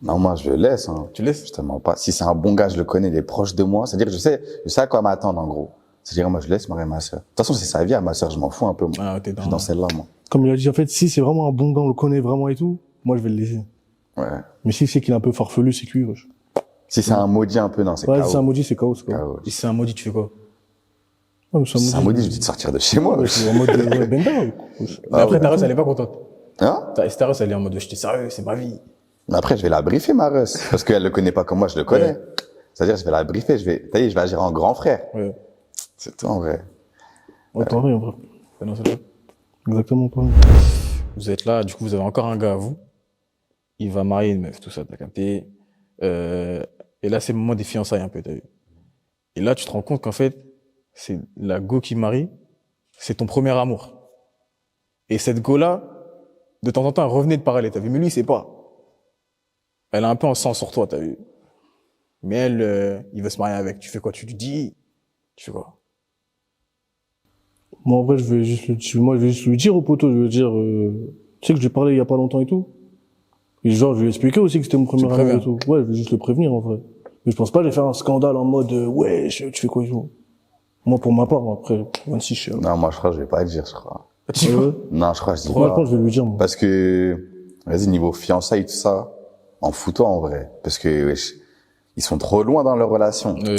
Non, moi, je le laisse, hein. Tu laisses? Je te mens pas. Si c'est un bon gars, je le connais, il est proche de moi. C'est-à-dire, je sais à quoi m'attendre, en gros. C'est-à-dire, moi, je laisse marier ma sœur. De toute façon, c'est sa vie à ma sœur, je m'en fous un peu. Moi. Ah, t'es Je suis dans celle-là, moi. Comme il a dit, en fait, si c'est vraiment un bon gars, on le connaît vraiment et tout, moi, je vais le laisser. Ouais. Mais si c'est qu'il est un peu farfelu, c'est que lui, wesh. Si c'est un maudit un peu, non, c'est Ouais, KO. si c'est un maudit, c'est chaos, c'est chaos. KO. Si c'est un maudit, tu fais quoi? Ouais, mais Si c'est un maudit, je lui dis de sortir de chez moi. Ouais, c'est en mode, ouais, Benda, wesh. Mais après, ta elle est pas contente. Hein? Ta elle est en mode, j'étais sérieux, c'est ma vie. Mais après, je vais la briefer, ma Russ. Parce qu'elle le connaît pas comme moi, je le connais. Ouais. C'est-à-dire, je vais la briefer, je vais agir en grand frère. Ouais. C'est tout, en vrai. Ouais, pareil, en vrai. Ouais, non, c'est vrai. Exactement pareil. Vous êtes là, du coup, vous avez encore un gars à vous. Il va marier une meuf, tout ça, t'as capté. Et là, c'est le moment des fiançailles, un peu, t'as vu. Et là, tu te rends compte qu'en fait, c'est la go qui marie, c'est ton premier amour. Et cette go-là, de temps en temps, elle revenait de parler, t'as vu. Mais lui, c'est pas. Elle a un peu un sang sur toi, t'as vu. Mais elle, il veut se marier avec. Tu fais quoi? Tu lui dis? Tu fais quoi? Moi, en vrai, je vais juste lui dire au poteau, je vais lui dire, tu sais que j'ai parlé il y a pas longtemps et tout. Et genre, je vais lui expliquer aussi que c'était mon premier Tu amour préviens. et tout. Ouais, je vais juste le prévenir, en vrai. Mais je pense pas aller faire un scandale en mode, ouais, tu fais quoi et tout. Moi, pour ma part, après, 26, je sais. Non, moi, je crois que je vais pas le dire, je crois. Tu fais quoi? Non, je crois que je dis Moi, je pas. pense que je vais lui dire, moi. Parce que, vas-y, niveau fiançailles, tout ça, en fous-toi, en vrai. Parce que, wesh, ils sont trop loin dans leur relation. Ouais.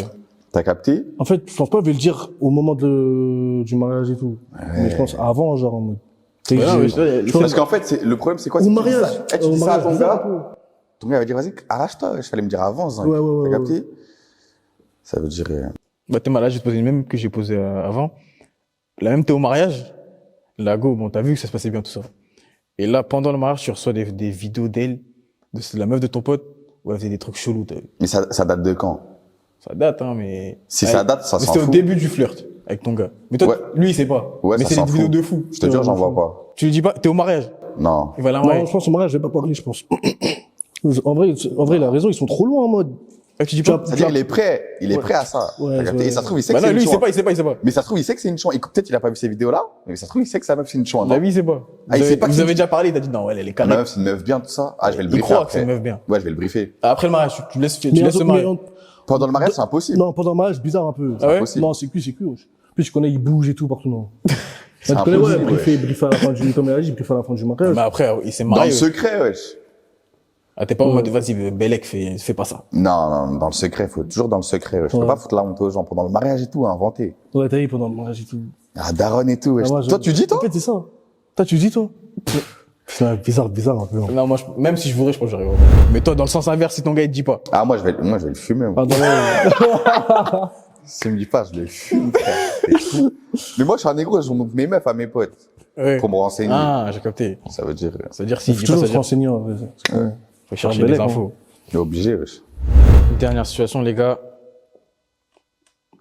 T'as capté? En fait, je pense pas que je vais le dire au moment du mariage et tout. Mais je pense avant, genre, en mode. Tu sais, Ouais, non, mais j'ai- je- Parce qu'en fait, le problème, c'est quoi? Au c'est que tu dis mariage. ça- tu Au dis ça à mariage, ton bizarre, gars, un peu. ton gars va dire, vas-y, arrache-toi, il fallait me dire avant, Zang. Ouais, ouais, ouais, T'as ouais. capté? Ça veut dire, Bah, t'es malade, je vais te poser une même que j'ai posée avant. La même, t'es au mariage. La go, bon, t'as vu que ça se passait bien, tout ça. Et là, pendant le mariage, tu reçois des vidéos d'elle, de la meuf de ton pote, où elle faisait des trucs chelous, t'as vu. mais ça date de quand? Ça date, hein, mais. Si Ouais. ça date, ça Mais s'en c'était au fout. début du flirt avec ton gars. Mais toi, Ouais. lui, il sait pas. Ouais, mais ça c'est s'en des vidéos fout. de fou. Je te jure, j'en vois pas. Tu lui dis pas, t'es au mariage. Non. Il va la Non, marier. je pense au mariage, je vais pas parler, je pense. En vrai, il a raison, ils sont trop loin en mode. Ah, tu dis Tu pas. vois, C'est-à-dire, il est prêt Ouais. à ça. Ouais, T'as capté? ouais. Et ça se trouve, il sait Bah que non, c'est lui, une il sait chouin. pas, il sait pas, il sait pas. Mais ça se trouve, il sait que c'est une chouin. Et peut-être il a pas vu ces vidéos-là, mais ça se trouve, il sait que sa meuf, c'est une chouin. La vie, il sait pas. Ah, il sait pas que vous c'est avez une- déjà parlé, il t'a dit non, elle est Ma carrée. meuf, c'est une meuf bien, tout ça. Ah, je vais le Il briefer croit que c'est une après. meuf bien. Ouais, je vais le briefer. Après le mariage, tu laisses se Mais marier. Pendant le mariage, c'est impossible. Non, pendant le mariage, bizarre un peu. Ah ouais impossible. Non, c'est cuit, wesh. Puis tu connais, il bouge et tout partout, non. C'est Tu connais, ouais, impossible, brief à la fin du, comme il a dit, brief à la fin du mariage. Mais après, il s'est Dans le marié. secret, wesh. Ah, t'es pas en mode, vas-y, Bellec, fais pas ça. Non, non, dans le secret, faut toujours dans le secret, wesh. Je peux Ouais. pas foutre la honte aux gens pendant le mariage et tout, inventer. Ouais, t'as vu, pendant le mariage et tout. Ah, daronne et tout, wesh. Ah, moi, Toi, tu dis, toi? En fait, c'est ça. Toi, tu dis, toi? C'est bizarre un peu. Hein. Non, moi, même si je voudrais, je pense que j'arriverais. Mais toi, dans le sens inverse, si ton gars, il te dit pas. Ah, moi, je vais le fumer, moi. Pardon, ouais. S'il me dit pas, je le fume, frère. C'est fou. Mais moi, je suis un négro, je montre mes meufs à mes potes. Ouais. Pour me renseigner. Ah, j'ai capté. Ça veut dire, Ça veut dire Il s'il faut dit pas, ça toujours veut se dire renseigner, en vrai. faut chercher Ah, les Bellec, infos. il est obligé, wesh. Une dernière situation, les gars.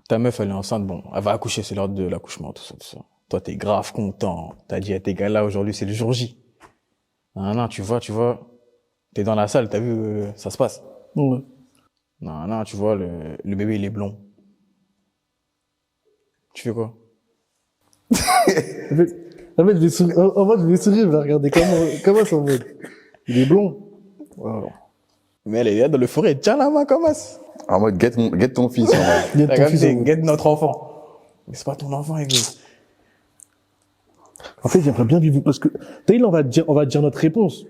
Ta meuf, elle est enceinte, bon, elle va accoucher, c'est l'heure de l'accouchement, tout ça, tout ça. Toi, t'es grave content. T'as dit à tes gars là, aujourd'hui, c'est le jour J. Non, tu vois, t'es dans la salle, t'as vu, ça se passe. Ouais. Non, tu vois, le bébé, il est blond. Tu fais quoi? En fait, je vais sourire, en mode, je vais sourire, je vais regarder comment c'est en mode. Il est blond. Voilà. Mais elle est là dans le forêt, tiens la main, comment ça? En mode, get ton fils. En mode. Il y a T'as ton comme fils c'est en mode. guette notre enfant. Mais c'est pas ton enfant, il veut. En fait, j'aimerais bien vivre, parce que, t'as on va dire notre réponse.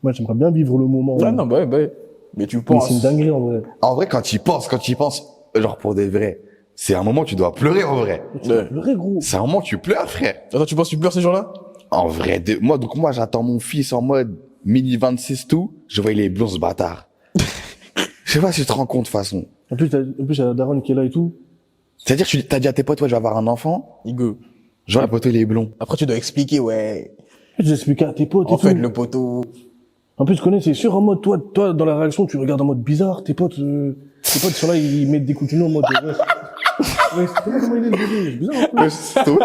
Moi, j'aimerais bien vivre le moment. Ah non, bah, mais tu Mais penses. c'est une dinguerie, en vrai. En vrai, quand tu y penses, genre pour des vrais, c'est un moment où tu dois pleurer en vrai. Ouais. Le vrai gros. C'est un moment où tu pleures, frère. Attends, tu penses que tu pleures ces jours-là? En vrai, moi, j'attends mon fils en mode mini 26 tout. Je vois, il est blond, ce bâtard. Je sais pas si tu te rends compte, de toute façon. En plus, il y a la daronne qui est là et tout. C'est-à-dire, t'as dit à tes potes, ouais, je vais avoir un enfant. Igo. Genre, le poteau, il est blond. Après, tu dois expliquer, ouais. J'explique à tes potes et En tout. fait, le poteau. En plus, tu connais, c'est sûr, en mode, toi, dans la réaction, tu regardes en mode bizarre, tes potes sont là, ils mettent des coups de pied en mode, ouais. Ouais, c'est comment il est le bébé, c'est bizarre, un peu.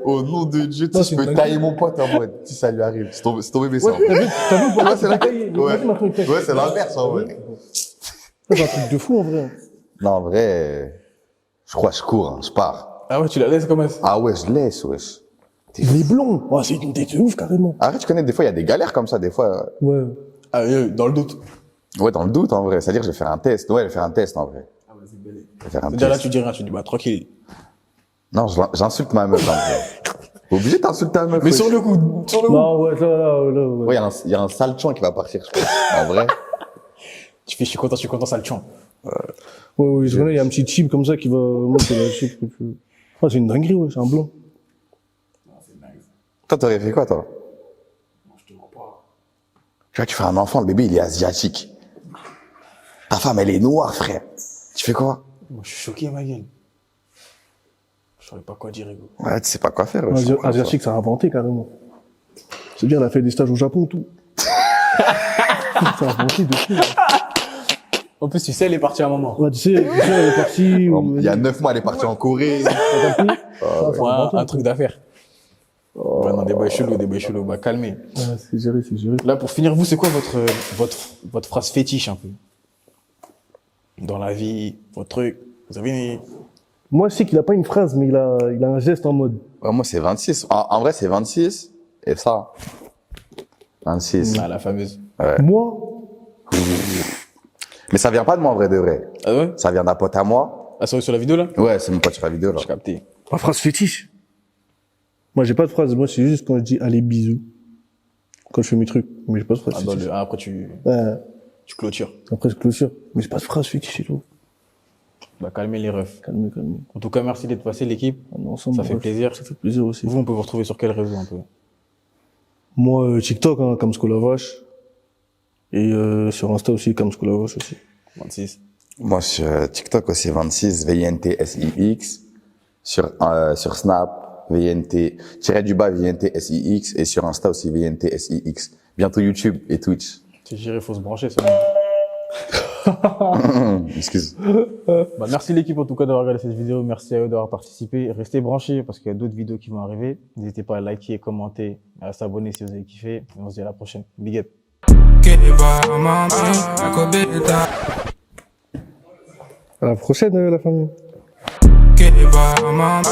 Au nom de Dieu, Non, c'est je peux dingue. tailler mon pote en mode, si ça lui arrive. C'est ton bébé, ça. Ouais, t'as vu, pour moi, c'est la- Ouais, c'est l'inverse, en vrai. C'est un truc de fou, en vrai. Non, en vrai, je crois que je cours, hein, je pars. Ah ouais, tu la laisses comme ça. Ah ouais, je laisse, wesh. Il est blond. Oh, c'est une tête de ouf, carrément. Arrête, tu connais, des fois, il y a des galères comme ça, des fois. Ouais. Ah, dans le doute. Ouais, dans le doute, en vrai. C'est-à-dire, je vais faire un test. Ouais, je vais faire un test, en vrai. Ah ouais, c'est belle. Je vais faire un C'est-à-dire là, test. tu dis rien, tu dis, bah, tranquille. Non, j'insulte ma meuf, en vrai. Obligé d'insulter ta meuf. Mais wesh. sur le coup, Non, ouais, là, ouais. Ouais, il y a un sale chant qui va partir, je pense. En vrai. tu fais, je suis content, ça le chant. Ouais, je connais, il y a un petit chip comme ça qui va monter la chip que tu... Ah, c'est une dinguerie, ouais, c'est un blanc. Toi, t'aurais fait quoi, toi? Tu vois, tu fais un enfant, le bébé, il est asiatique. Ta femme, elle est noire, frère. Tu fais quoi? Moi, je suis choqué, ma gueule. Je saurais pas quoi dire, Hugo. Ouais, tu sais pas quoi faire. wesh. Asiatique, ça a inventé, carrément. C'est bien, elle a fait des stages au Japon, tout. Ça a inventé de fou. En plus, tu sais, elle est partie à un moment. Ouais, tu sais, elle est partie... Il y a 9 mois, elle est partie en Corée. Ouais, un truc d'affaires. Ouais, non, des boys chelous, bah, calmez. Ouais, c'est géré. Là, pour finir, vous, c'est quoi votre phrase fétiche, un peu? Dans la vie, votre truc. Vous avez Moi, je sais qu'il a pas une phrase, mais il a un geste en mode. Ouais, moi, c'est 26. En vrai, c'est 26. Et ça. 26. Ah, la fameuse. Moi, Mais ça vient pas de moi, en vrai de vrai. Ah ouais? Ça vient d'un pote à moi. Ah, sur la vidéo, là? Ouais, c'est mon pote sur la vidéo, là. J'ai capté. ma phrase fétiche. Moi, j'ai pas de phrase. Moi, c'est juste quand je dis allez, bisous. Quand je fais mes trucs. Mais j'ai pas de phrase Ah, fétiche. après, tu Ouais. clôtures. Après, je clôture. Mais j'ai pas de phrase fétiche et tout. Bah, calmez les refs. Calme. En tout cas, merci d'être passé, l'équipe. Ensemble, Ça fait bref. plaisir. Ça fait plaisir aussi. Vous, on peut vous retrouver sur quel réseau, un peu? Moi, TikTok, hein, comme Scolavache. Et sur Insta aussi, comme Scolavache aussi. 26. Moi, sur TikTok aussi, 26, VNTSIX. Sur Snap, VNT-VNTSIX. Et sur Insta aussi, VNTSIX. Bientôt YouTube et Twitch. C'est géré, faut se brancher, ça. Excuse. Bah, merci l'équipe en tout cas d'avoir regardé cette vidéo, merci à eux d'avoir participé. Restez branchés parce qu'il y a d'autres vidéos qui vont arriver. N'hésitez pas à liker, commenter, à s'abonner si vous avez kiffé. Et on se dit à la prochaine. Big up. À la prochaine, la famille. Keba, mami,